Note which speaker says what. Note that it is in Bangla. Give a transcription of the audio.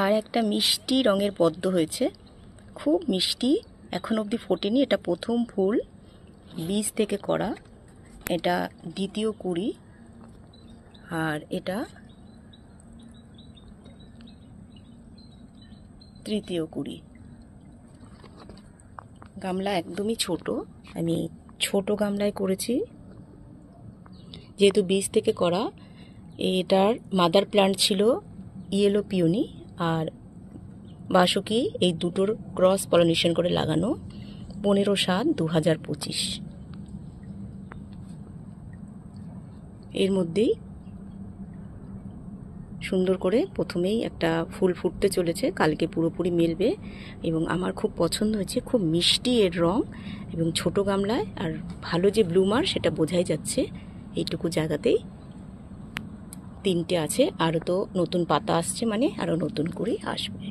Speaker 1: আর একটা মিষ্টি রঙের পদ্ম হয়েছে, খুব মিষ্টি, এখন অবধি ফোটেনি। এটা প্রথম ফুল, বীজ থেকে করা। এটা দ্বিতীয় কুঁড়ি, আর এটা তৃতীয় কুঁড়ি। গামলা একদমই ছোট, আমি ছোট গামলায় করেছি যেহেতু বীজ থেকে করা। এটার মাদার প্ল্যান্ট ছিল ইয়েলো পিওনি আর বাসকি, এই দুটোর ক্রস পলিনেশন করে লাগানো। 15/7/2025। এর মধ্যেই সুন্দর করে প্রথমেই একটা ফুল ফুটতে চলেছে, কালকে পুরোপুরি মেলবে। এবং আমার খুব পছন্দ হয়েছে, খুব মিষ্টি এর রং, এবং ছোট গামলায়, আর ভালো যে ব্লুমার সেটা বোঝাই যাচ্ছে। এইটুকু জায়গাতেই 3টে আছে, আরও তো নতুন পাতা আসছে, মানে আরও নতুন করে আসবে।